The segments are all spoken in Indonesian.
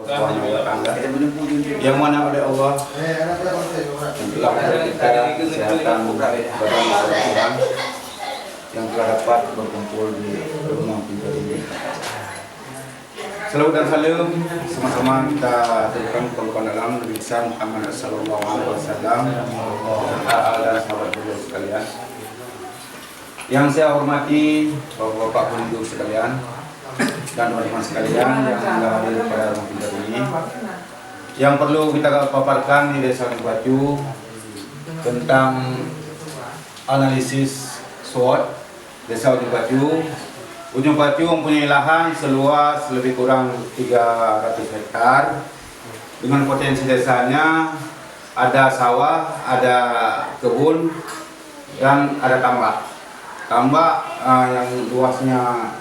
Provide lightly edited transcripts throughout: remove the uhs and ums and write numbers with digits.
Subhanahu wa ta'ala yang mana oleh Allah telah memberi kita kesehatan badan dan yang telah dapat berkumpul di rumah kita ini. Salawat dan salam sama-sama kita aturkan kepada dalam Nabi besar Muhammad sallallahu alaihi wasallam dan sahabat beliau sekalian. Yang saya hormati Bapak-bapak penduduk sekalian dan teman-teman sekalian yang hadir pada rumah kita ini. Yang perlu kita paparkan di Desa Ujung Pacu tentang analisis SWOT Desa Ujung Pacu. Ujung Pacu mempunyai lahan seluas lebih kurang 300 hektar dengan potensi desanya ada sawah, ada kebun, dan ada tambak. Tambak yang luasnya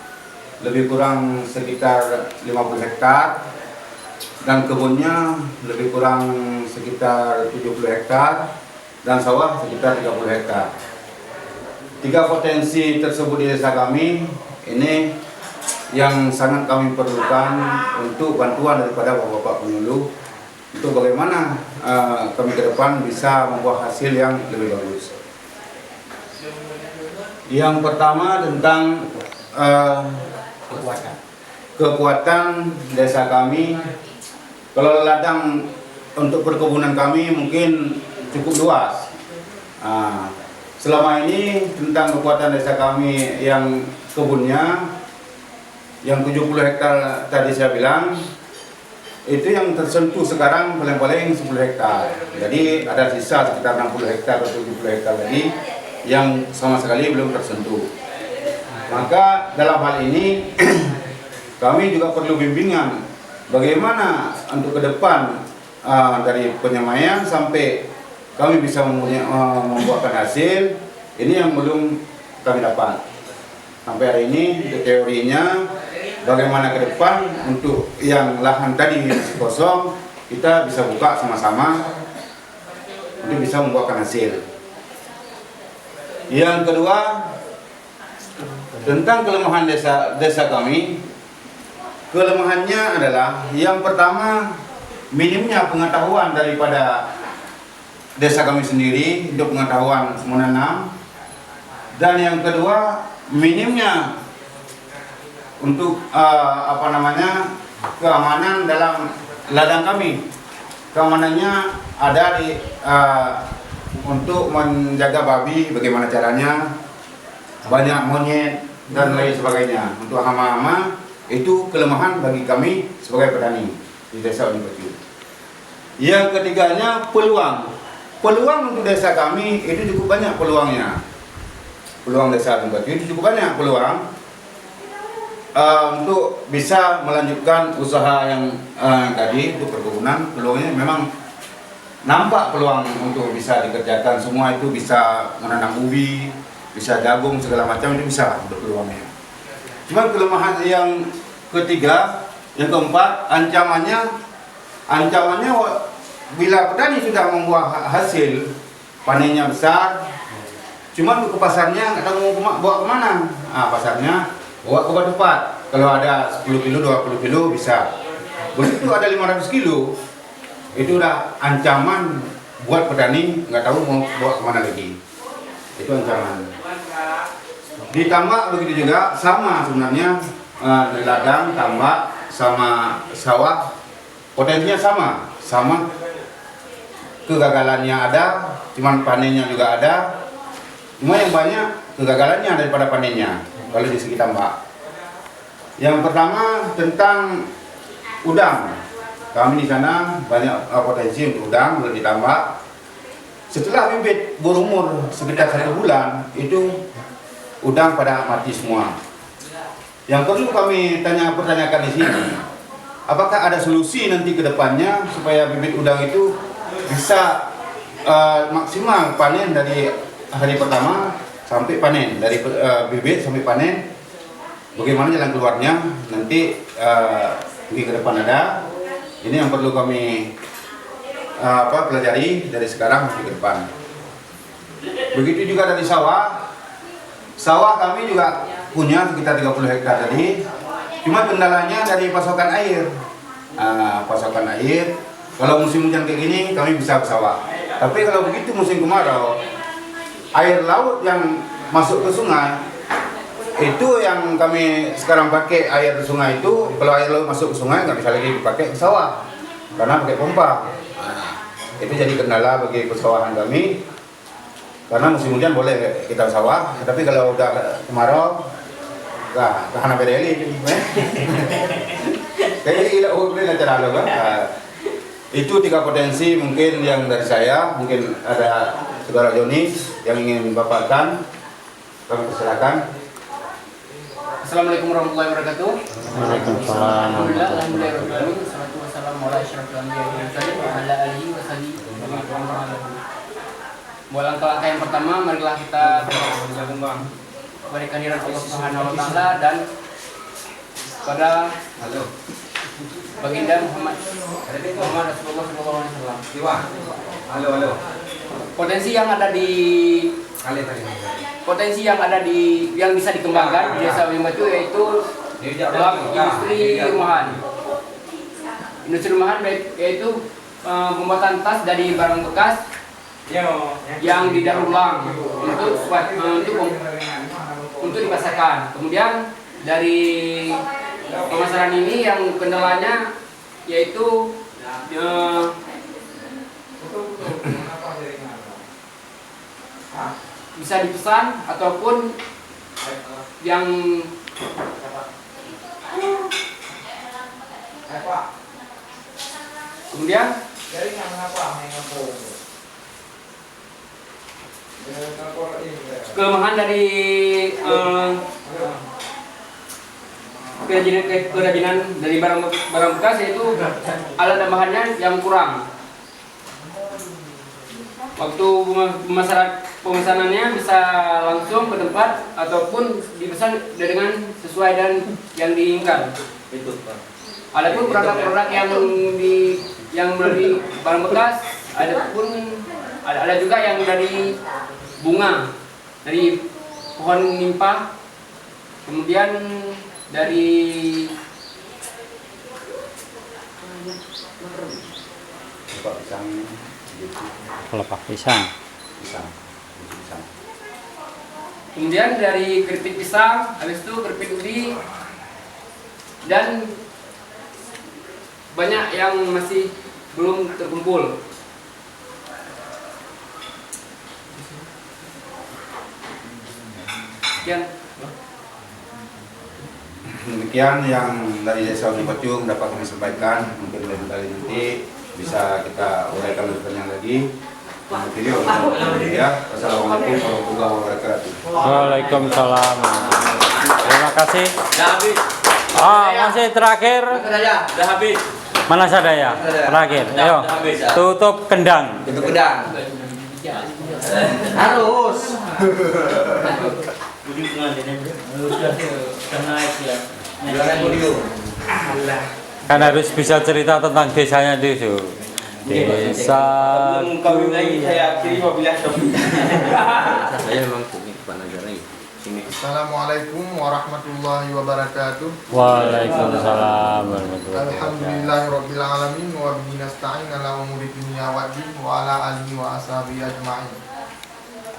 lebih kurang sekitar 50 hektar dan kebunnya lebih kurang sekitar 70 hektar dan sawah sekitar 30 hektar. Tiga potensi tersebut di desa kami ini yang sangat kami perlukan untuk bantuan daripada bapak-bapak penyuluh untuk bagaimana kami ke depan bisa membuat hasil yang lebih bagus. Yang pertama tentang kekuatan desa kami. Kalau ladang untuk perkebunan kami mungkin cukup luas. Selama ini tentang kekuatan desa kami yang kebunnya yang 70 hektar tadi saya bilang itu yang tersentuh sekarang paling-paling 10 hektar. Jadi ada sisa sekitar 60 hektar atau 70 hektar lagi yang sama sekali belum tersentuh. Maka dalam hal ini kami juga perlu bimbingan bagaimana untuk ke depan dari penyemaian sampai kami bisa membuahkan hasil. Ini yang belum kami dapat sampai hari ini. Teorinya bagaimana ke depan untuk yang lahan tadi masih kosong kita bisa buka sama-sama untuk bisa membuahkan hasil. Yang kedua tentang kelemahan desa kami. Kelemahannya adalah yang pertama minimnya pengetahuan daripada desa kami sendiri untuk pengetahuan menanam, dan yang kedua minimnya untuk keamanan dalam ladang kami. Keamanannya ada di untuk menjaga babi, bagaimana caranya, banyak monyet dan lain sebagainya. Untuk hama-hama itu kelemahan bagi kami sebagai petani di Desa Ujung Pacu. Yang ketiganya peluang. Peluang untuk desa kami itu cukup banyak peluangnya. Peluang Desa Ujung Pacu itu cukup banyak peluang untuk bisa melanjutkan usaha yang tadi untuk perkebunan. Peluangnya memang nampak peluang untuk bisa dikerjakan. Semua itu bisa menanam ubi, bisa jagung, segala macam itu bisa untuk peluangnya. Cuma kelemahan yang ketiga, yang keempat, ancamannya bila petani sudah membuat hasil, panennya besar, cuma untuk ke pasarnya nggak tahu mau bawa kemana. Pasarnya bawa ke tempat. Kalau ada 10 kilo, 20 kilo bisa. Begitu ada 500 kilo, itu udah ancaman buat petani nggak tahu mau bawa kemana lagi. Itu ancaman. Ditambah begitu juga sama sebenarnya di ladang, tambak sama sawah potensinya sama. Kegagalannya ada, cuman panennya juga ada. Cuma yang banyak kegagalannya daripada panennya kalau di segi tambak. Yang pertama tentang udang. Kami di sana banyak potensi untuk udang boleh ditambak. Setelah bibit berumur sekitar 1 bulan, itu udang pada mati semua. Yang perlu kami pertanyakan di sini, apakah ada solusi nanti ke depannya supaya bibit udang itu bisa maksimal panen dari hari pertama sampai panen, dari bibit sampai panen. Bagaimana jalan keluarnya nanti mungkin ke depan ada. Ini yang perlu kami pelajari dari sekarang sampai ke depan. Begitu juga dari sawah. Sawah kami juga punya sekitar 30 hektar tadi. Cuma kendalanya dari pasokan air. pasokan air. Kalau musim hujan kayak gini kami bisa bersawah. Tapi kalau begitu musim kemarau, air laut yang masuk ke sungai itu yang kami sekarang pakai air sungai itu. Kalau air laut masuk ke sungai nggak bisa lagi dipakai ke sawah karena pakai pompa. Itu jadi kendala bagi persawahan kami. Karena musim hujan boleh kita sawah, tapi kalau udah kemarau, tahan apa deli. Kayak gila udah natural kan. Itu 3 potensi mungkin yang dari saya, mungkin ada saudara Joni yang ingin paparkan, kami persilakan. Assalamualaikum warahmatullahi wabarakatuh. Waalaikumsalam. Alhamdulillah, alhamdulillahirobbilalamin. Wassalatu wassalamu ala asyrofil anbiya'i wal mursalin wa ala alihi wa sahbihi wa man walah. Mulai langkah yang pertama, marilah kita beri kehadiran Allah Subhanahu wa taala dan pada baginda Muhammad Rasulullah sallallahu alaihi wasallam. Halo. Potensi yang ada yang bisa dikembangkan di Desa Wimba itu yaitu dalam industri rumahan. Industri rumahan yaitu pembuatan tas dari barang bekas yang didaur ulang untuk dipasarkan. Kemudian dari pemasaran ini yang kendalanya yaitu bisa dipesan ataupun yang kemudian kelemahan dari kerajinan dari barang bekas yaitu alat tambahannya yang kurang. Waktu pemesanannya bisa langsung ke tempat ataupun dipesan dengan sesuai dan yang diinginkan. Adapun produk-produk yang dari barang bekas, ada juga yang dari bunga, dari pohon nimpa, kemudian dari Kelopak pisang. Kemudian dari keripik pisang, habis itu keripik ubi, dan banyak yang masih belum terkumpul. Demikian yang dari Desa Wimba dapat kami sampaikan. Mungkin lain kali nanti bisa kita uraikan lebih panjang lagi. Ya, Wassalamualaikum warahmatullahi wabarakatuh. Waalaikumsalam. Terima kasih. Masih terakhir. Udah habis. Mana sadaya? Terakhir. Ayo. Tutup kendang. Harus. Kan harus bisa cerita tentang desanya itu. Desa. Assalamualaikum warahmatullahi wabarakatuh. Waalaikumsalam warahmatullahi wabarakatuh. Alhamdulillahirabbil alamin wa bihi nasta'in ala umuri dunya waddin wa ala alihi wa ashabihi ajma'in.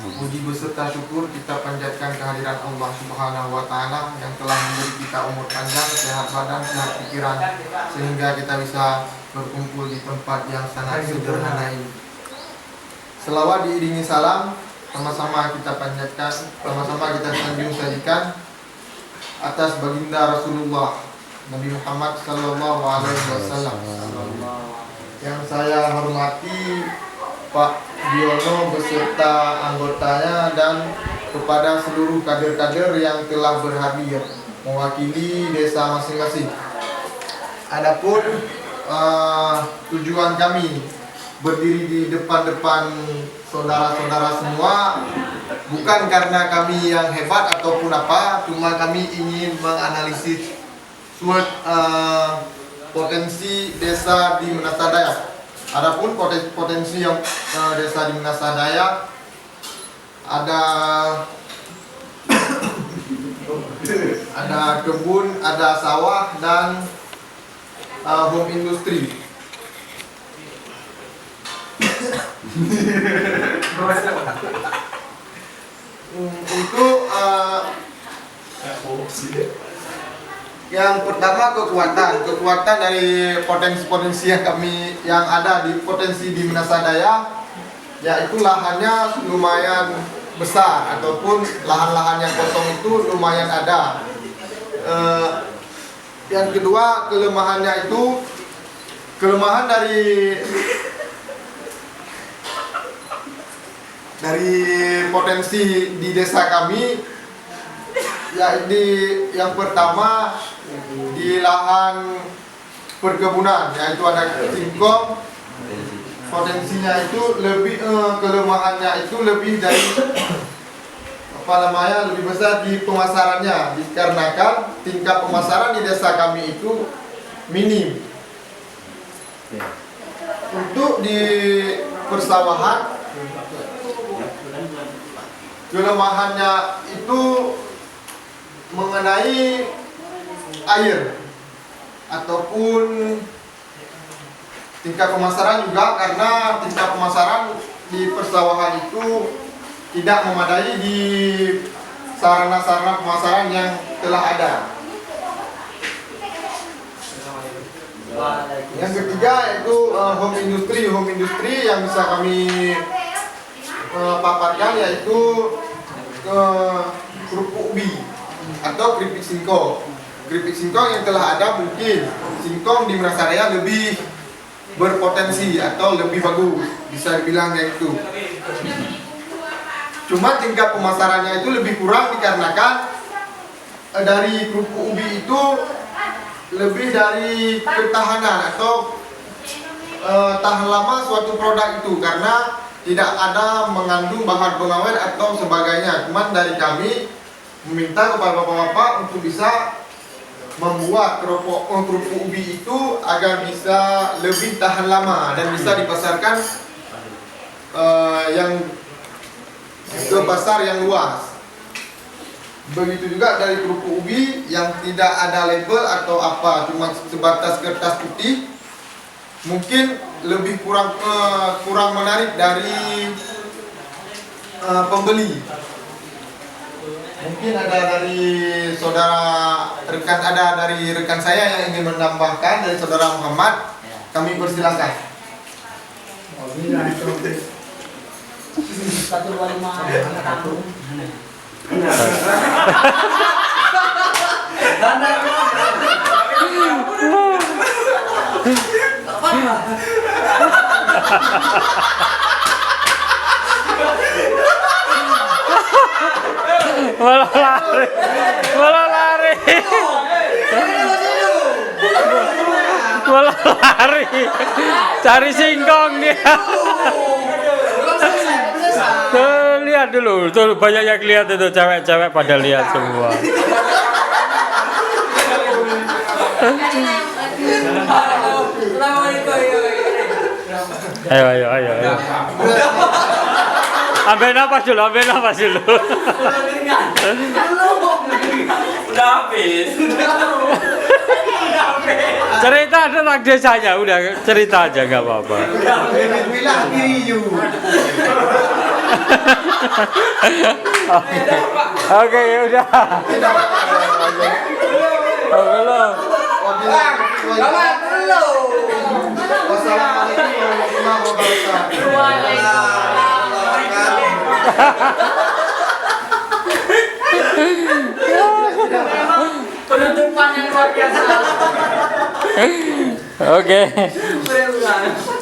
Puji beserta syukur kita panjatkan kehadiran Allah Subhanahu wa taala yang telah memberi kita umur panjang, sehat badan, sehat pikiran sehingga kita bisa berkumpul di tempat yang sangat sederhana ini. Selawat diiringi salam sama-sama kita panjatkan, sama-sama kita sanjung sajikan atas baginda Rasulullah Nabi Muhammad sallallahu alaihi wasallam. Yang saya hormati Pak Diono beserta anggotanya dan kepada seluruh kader-kader yang telah berhadir mewakili desa masing-masing. Adapun tujuan kami berdiri di depan-depan saudara-saudara semua bukan karena kami yang hebat ataupun apa, cuma kami ingin menganalisis potensi desa di Menasa Dayak. Adapun potensi yang desa di Menasa Dayak ada kebun, ada sawah dan home industry. Untuk yang pertama kekuatan dari potensi-potensi yang ada di potensi di Menasadaya, yaitu lahannya lumayan besar ataupun lahan-lahan yang kosong itu lumayan ada. Yang kedua kelemahannya itu kelemahan dari potensi di desa kami, yaitu yang pertama di lahan perkebunan, yaitu ada singkong. Potensinya itu lebih kelemahannya itu lebih dari lebih besar di pemasarannya, dikarenakan tingkat pemasaran di desa kami itu minim. Untuk di persawahan kelemahannya itu mengenai air ataupun tingkat pemasaran juga, karena tingkat pemasaran di persawahan itu tidak memadai di sarana-sarana pemasaran yang telah ada. Yang ketiga yaitu home industry yang bisa kami paparkan, yaitu kerupuk ubi atau keripik singkong. Keripik singkong yang telah ada, mungkin singkong di Menasadaya lebih berpotensi atau lebih bagus, bisa dibilang kayak itu. Cuma tingkat pemasarannya itu lebih kurang dikarenakan dari kerupuk ubi itu lebih dari ketahanan atau tahan lama suatu produk itu, karena tidak ada mengandung bahan pengawet atau sebagainya. Cuman dari kami meminta kepada bapak-bapak untuk bisa membuat kerupuk ubi itu agar bisa lebih tahan lama dan bisa dipasarkan yang ke pasar yang luas. Begitu juga dari kerupuk ubi yang tidak ada label atau apa, cuma sebatas kertas putih, mungkin lebih kurang menarik dari pembeli. Mungkin ada dari rekan saya yang ingin menambahkan, dari saudara Muhammad, kami persilakan. Malah lari cari singkong dia. Tuh, lihat dulu, tuh banyak yang lihat itu, cewek-cewek pada lihat semua. Ayo. Ambil nafas dulu. Udah habis. Cerita tentang desanya, udah cerita aja nggak apa-apa. Oke, ya udah. Belum. Penutupan yang luar biasa. Oke.